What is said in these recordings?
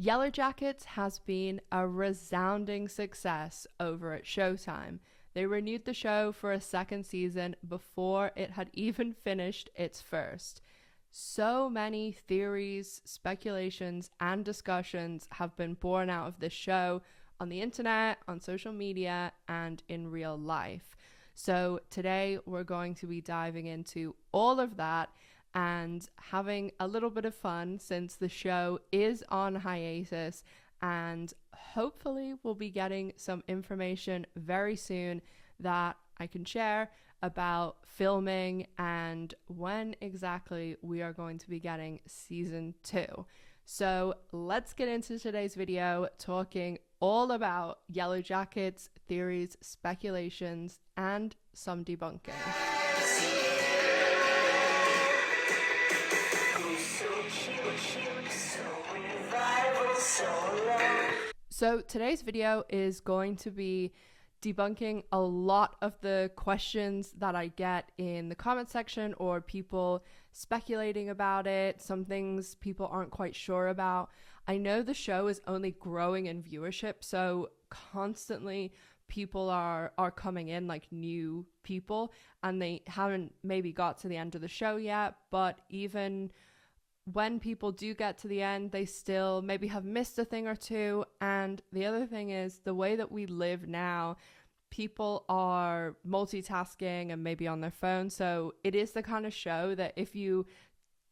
Yellowjackets has been a resounding success over at Showtime. They renewed the show for a second season before it had even finished its first. So many theories, speculations, and discussions have been born out of this show on the internet, on social media, and in real life. So today we're going to be diving into all of that and having a little bit of fun since the show is on hiatus, and hopefully we'll be getting some information very soon that I can share about filming and when exactly we are going to be getting season 2. So let's get into today's video talking all about Yellowjackets, theories, speculations, and some debunking. So today's video is going to be debunking a lot of the questions that I get in the comment section or people speculating about it, some things people aren't quite sure about. I know the show is only growing in viewership, so constantly people are coming in, like new people, and they haven't maybe got to the end of the show yet, but even when people do get to the end, they still maybe have missed a thing or two. And the other thing is the way that we live now, people are multitasking and maybe on their phone. So it is the kind of show that if you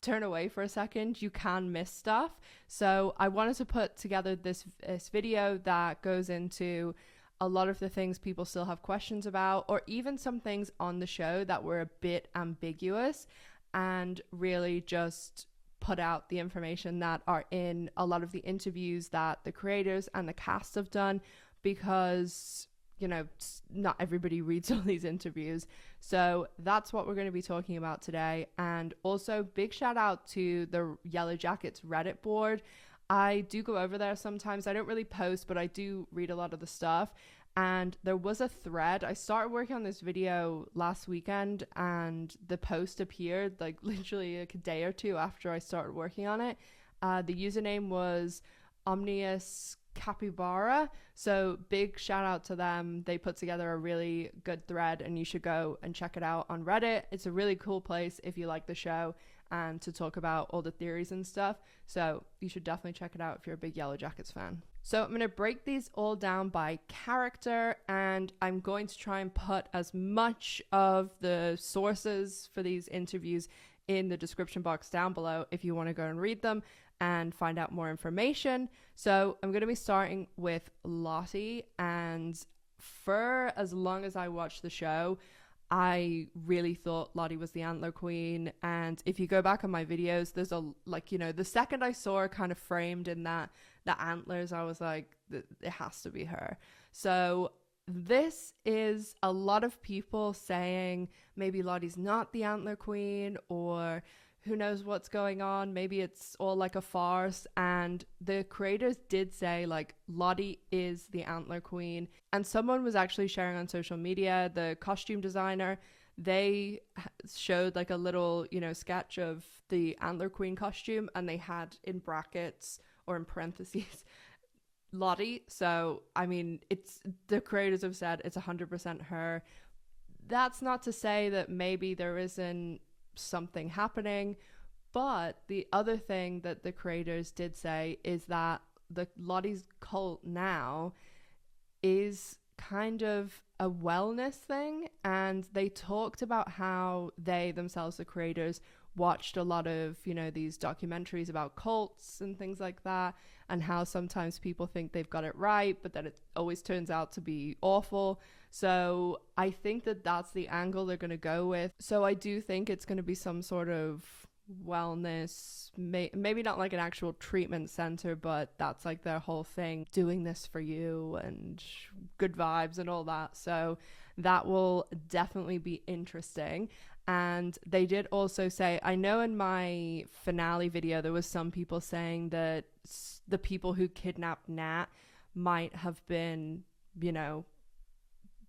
turn away for a second, you can miss stuff. So I wanted to put together this video that goes into a lot of the things people still have questions about, or even some things on the show that were a bit ambiguous, and really just put out the information that are in a lot of the interviews that the creators and the cast have done, because you know, not everybody reads all these interviews. So that's what we're going to be talking about today. And also big shout out to the Yellowjackets Reddit board. I do go over there sometimes. I don't really post, but I do read a lot of the stuff. And there was a thread. I started working on this video last weekend, and the post appeared like literally like a day or two after I started working on it. The username was Omnius Capybara. So big shout out to them. They put together a really good thread, and you should go and check it out on Reddit. It's a really cool place if you like the show and to talk about all the theories and stuff. So you should definitely check it out if you're a big Yellowjackets fan. So I'm going to break these all down by character, and I'm going to try and put as much of the sources for these interviews in the description box down below if you want to go and read them and find out more information. So I'm going to be starting with Lottie, and for as long as I watched the show, I really thought Lottie was the antler queen. And if you go back on my videos, there's a, like, you know, the second I saw her kind of framed in that the antlers, I was like, it has to be her. So this is a lot of people saying maybe Lottie's not the antler queen, or who knows what's going on. Maybe it's all like a farce. And the creators did say like Lottie is the antler queen. And someone was actually sharing on social media, the costume designer, they showed like a little, you know, sketch of the antler queen costume, and they had in brackets or in parentheses Lottie. So I mean, it's, the creators have said it's 100% her. That's not to say that maybe there isn't something happening, but the other thing that the creators did say is that the Lottie's cult now is kind of a wellness thing, and they talked about how they themselves, the creators, watched a lot of, you know, these documentaries about cults and things like that, and how sometimes people think they've got it right, but that it always turns out to be awful. So I think that that's the angle they're going to go with. So I do think it's going to be some sort of wellness, maybe not like an actual treatment center, but that's like their whole thing, doing this for you and good vibes and all that. So that will definitely be interesting. And they did also say, I know in my finale video there was some people saying that the people who kidnapped Nat might have been, you know,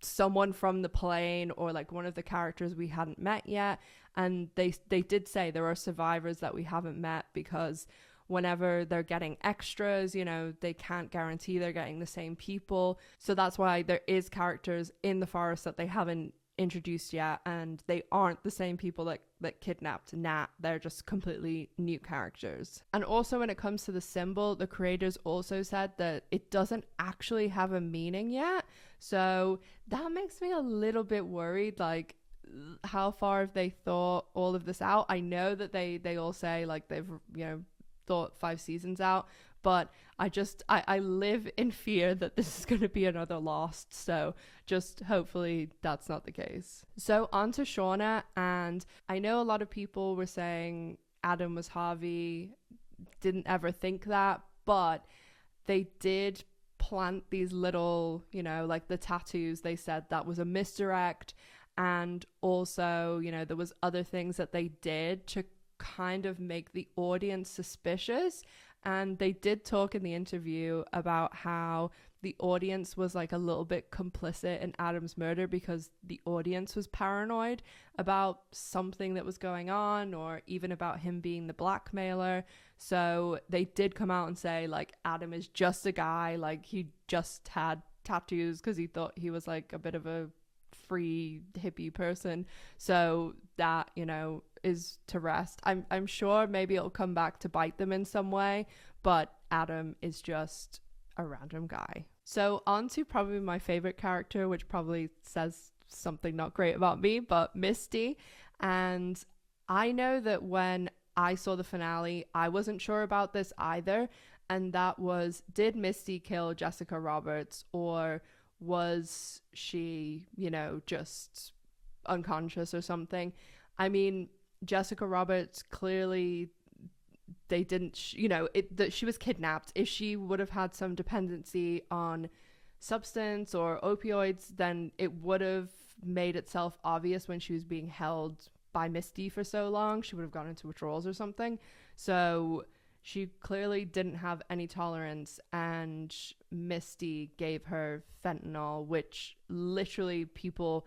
someone from the plane or like one of the characters we hadn't met yet. And they did say there are survivors that we haven't met because whenever they're getting extras, you know, they can't guarantee they're getting the same people. So that's why there is characters in the forest that they haven't introduced yet, and they aren't the same people that kidnapped Nat. They're just completely new characters. And also, when it comes to the symbol, the creators also said that it doesn't actually have a meaning yet. So that makes me a little bit worried, like how far have they thought all of this out? I know that they all say like they've, you know, thought 5 seasons out, but I live in fear that this is going to be another Lost. So just hopefully that's not the case. So on to Shauna, and I know a lot of people were saying Adam was Javi, didn't ever think that, but they did plant these little, you know, like the tattoos. They said that was a misdirect, and also, you know, there was other things that they did to kind of make the audience suspicious. And they did talk in the interview about how the audience was like a little bit complicit in Adam's murder because the audience was paranoid about something that was going on, or even about him being the blackmailer. So they did come out and say like Adam is just a guy, like he just had tattoos because he thought he was like a bit of a free hippie person. So that, you know, is to rest. I'm sure maybe it'll come back to bite them in some way, but Adam is just a random guy. So on to probably my favorite character, which probably says something not great about me, but Misty. And I know that when I saw the finale, I wasn't sure about this either, and that was, did Misty kill Jessica Roberts, or was she, you know, just unconscious or something? I mean, Jessica Roberts, clearly they didn't, you know, that she was kidnapped. If she would have had some dependency on substance or opioids, then it would have made itself obvious when she was being held by Misty for so long. She would have gone into withdrawals or something. So she clearly didn't have any tolerance, and Misty gave her fentanyl, which literally people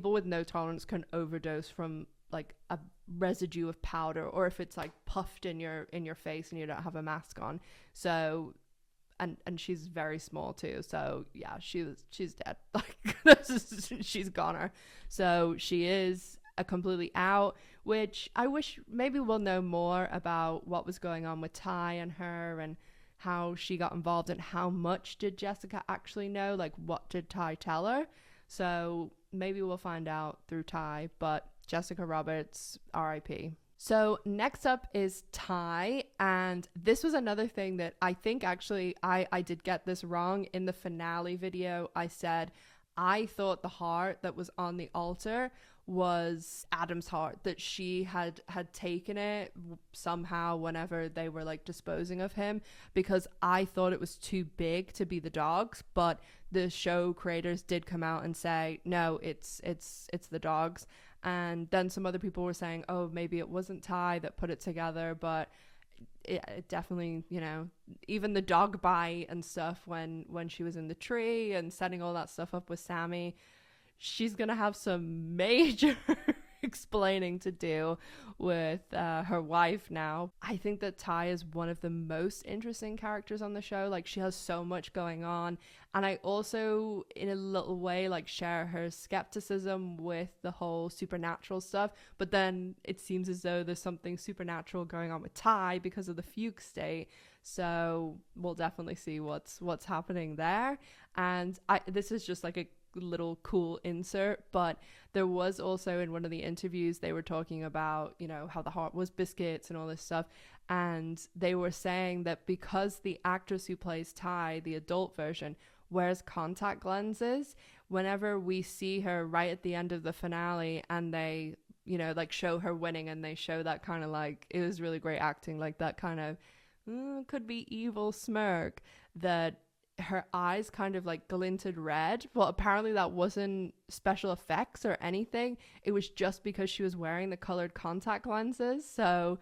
with no tolerance can overdose from, like a residue of powder, or if it's like puffed in your face and you don't have a mask on. So and she's very small too, so yeah, she's dead. Like she's goner. So she is a completely out, which I wish maybe we'll know more about what was going on with Ty and her, and how she got involved, and how much did Jessica actually know, like what did Ty tell her. So maybe we'll find out through Ty, but Jessica Roberts, RIP. So next up is Ty, and this was another thing that I think actually I did get this wrong in the finale video. I said I thought the heart that was on the altar was Adam's heart, that she had taken it somehow whenever they were like disposing of him, because I thought it was too big to be the dog's. But the show creators did come out and say no, it's the dog's. And then some other people were saying, oh, maybe it wasn't Ty that put it together, but it definitely, you know, even the dog bite and stuff when she was in the tree and setting all that stuff up with Sammy, she's gonna have some major explaining to do with her wife now. I think that Ty is one of the most interesting characters on the show. Like, she has so much going on, and I also in a little way like share her skepticism with the whole supernatural stuff, but then it seems as though there's something supernatural going on with Ty because of the fugue state. So we'll definitely see what's happening there. And this is just like a little cool insert, but there was also in one of the interviews they were talking about, you know, how the heart was biscuits and all this stuff, and they were saying that because the actress who plays Ty, the adult version, wears contact lenses, whenever we see her right at the end of the finale and they, you know, like show her winning and they show that kind of like, it was really great acting, like that kind of could be evil smirk, that her eyes kind of like glinted red. Well, apparently that wasn't special effects or anything. It was just because she was wearing the colored contact lenses. So,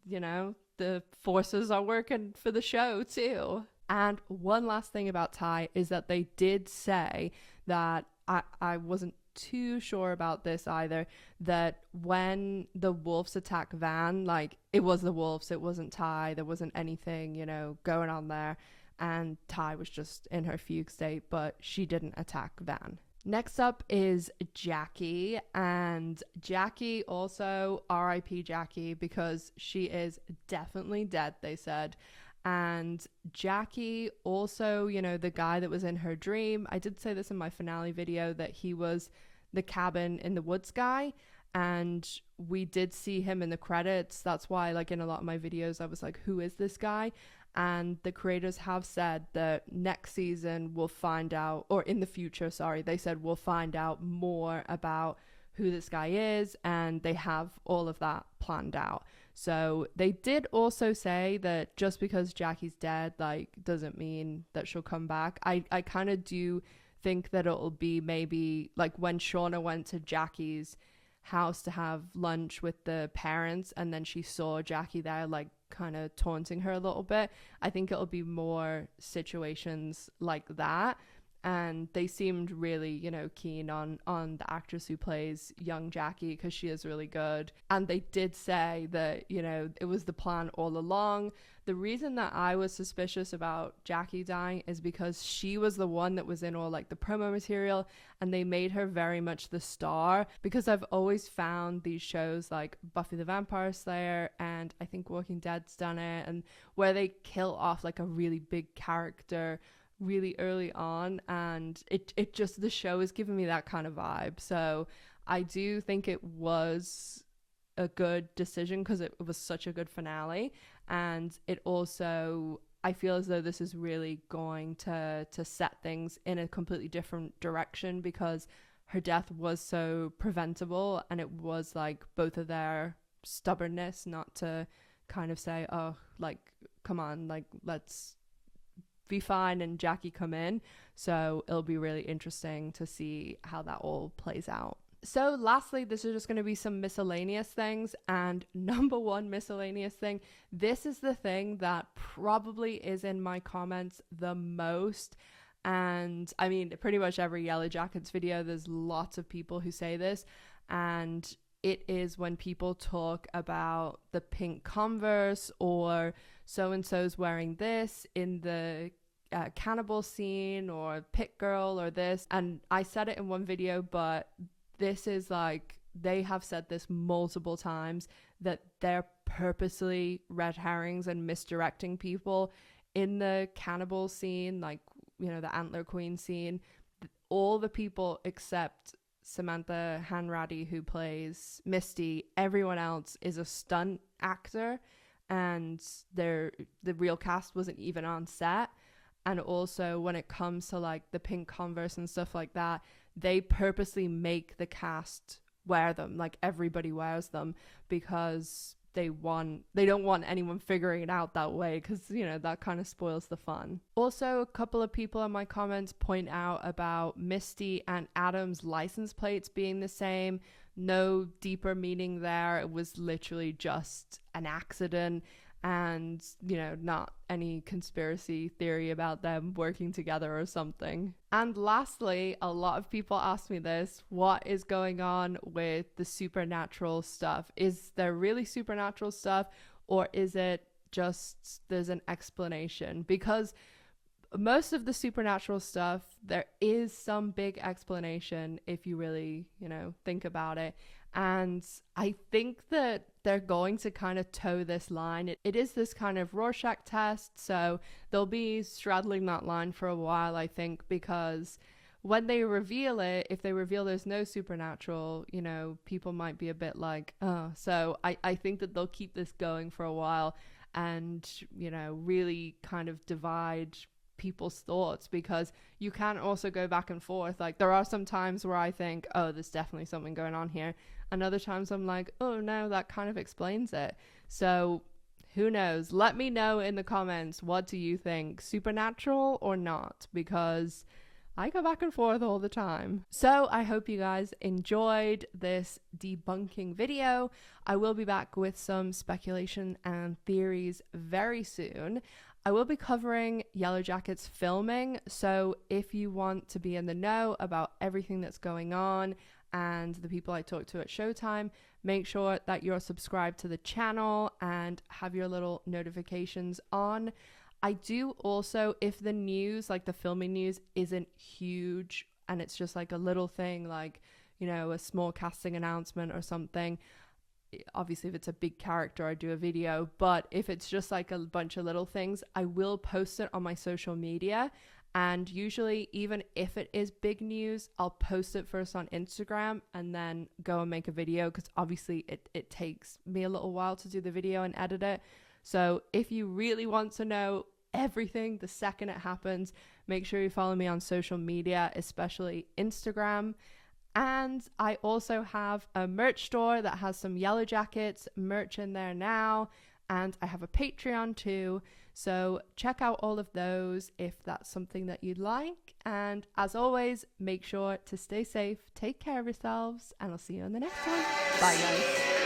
you know, the forces are working for the show too. And one last thing about Ty is that they did say that I wasn't too sure about this either, that when the wolves attack Van, like it was the wolves, it wasn't Ty, there wasn't anything, you know, going on there, and Ty was just in her fugue state, but she didn't attack Van. Next up is Jackie, and Jackie also RIP Jackie, because she is definitely dead, they said. And Jackie also, you know, the guy that was in her dream, I did say this in my finale video, that he was the cabin in the woods guy, and we did see him in the credits. That's why, like, in a lot of my videos I was like, who is this guy? And the creators have said that next season we'll find out, or in the future, sorry, they said we'll find out more about who this guy is, and they have all of that planned out. So they did also say that just because Jackie's dead, like, doesn't mean that she'll come back. I kind of do think that it'll be maybe like when Shauna went to Jackie's house to have lunch with the parents, and then she saw Jackie there, like, kind of taunting her a little bit. I think it'll be more situations like that. And they seemed really, you know, keen on the actress who plays young Jackie, because she is really good. And they did say that, you know, it was the plan all along. The reason that I was suspicious about Jackie dying is because she was the one that was in all, like, the promo material, and they made her very much the star. Because I've always found these shows like Buffy the Vampire Slayer, and I think Walking Dead's done it, and where they kill off like a really big character really early on, and it just, the show is giving me that kind of vibe. So I do think it was a good decision, because it was such a good finale. And it also, I feel as though this is really going to set things in a completely different direction, because her death was so preventable, and it was like both of their stubbornness not to kind of say, oh, like, come on, like, let's be fine and Jackie come in. So it'll be really interesting to see how that all plays out. So lastly, this is just going to be some miscellaneous things. And number one miscellaneous thing, this is the thing that probably is in my comments the most. And I mean, pretty much every Yellowjackets video, there's lots of people who say this. And it is when people talk about the pink Converse, or so-and-so's wearing this in the cannibal scene, or pit girl, or this. And I said it in one video, but this is like, they have said this multiple times, that they're purposely red herrings and misdirecting people in the cannibal scene, like, you know, the antler queen scene. All the people except Samantha Hanratty, who plays Misty, everyone else is a stunt actor, and the real cast wasn't even on set. And also when it comes to like the pink Converse and stuff like that, they purposely make the cast wear them, like everybody wears them, because they don't want anyone figuring it out that way, because, you know, that kind of spoils the fun. Also, a couple of people in my comments point out about Misty and Adam's license plates being the same. No deeper meaning there. It was literally just an accident, and, you know, not any conspiracy theory about them working together or something. And lastly, a lot of people ask me this: what is going on with the supernatural stuff? Is there really supernatural stuff, or is it just there's an explanation? Because most of the supernatural stuff, there is some big explanation if you really, you know, think about it. And I think that they're going to kind of toe this line. It is this kind of Rorschach test, so they'll be straddling that line for a while, I think, because when they reveal it, if they reveal there's no supernatural, you know, people might be a bit like, oh. So I think that they'll keep this going for a while, and, you know, really kind of divide people's thoughts, because you can also go back and forth. Like, there are some times where I think, oh, there's definitely something going on here, and other times I'm like, oh no, that kind of explains it. So who knows? Let me know in the comments, what do you think, supernatural or not? Because I go back and forth all the time. So I hope you guys enjoyed this debunking video. I will be back with some speculation and theories very soon. I will be covering Yellowjackets filming, so if you want to be in the know about everything that's going on and the people I talk to at Showtime, make sure that you're subscribed to the channel and have your little notifications on. I do also, if the news, like the filming news, isn't huge and it's just like a little thing, like, you know, a small casting announcement or something, obviously if it's a big character I do a video, but if it's just like a bunch of little things, I will post it on my social media. And usually, even if it is big news, I'll post it first on Instagram and then go and make a video, because obviously it takes me a little while to do the video and edit it. So if you really want to know everything the second it happens, make sure you follow me on social media, especially Instagram. And I also have a merch store that has some Yellowjackets merch in there now. And I have a Patreon too. So check out all of those if that's something that you'd like. And as always, make sure to stay safe, take care of yourselves, and I'll see you in the next one. Bye guys.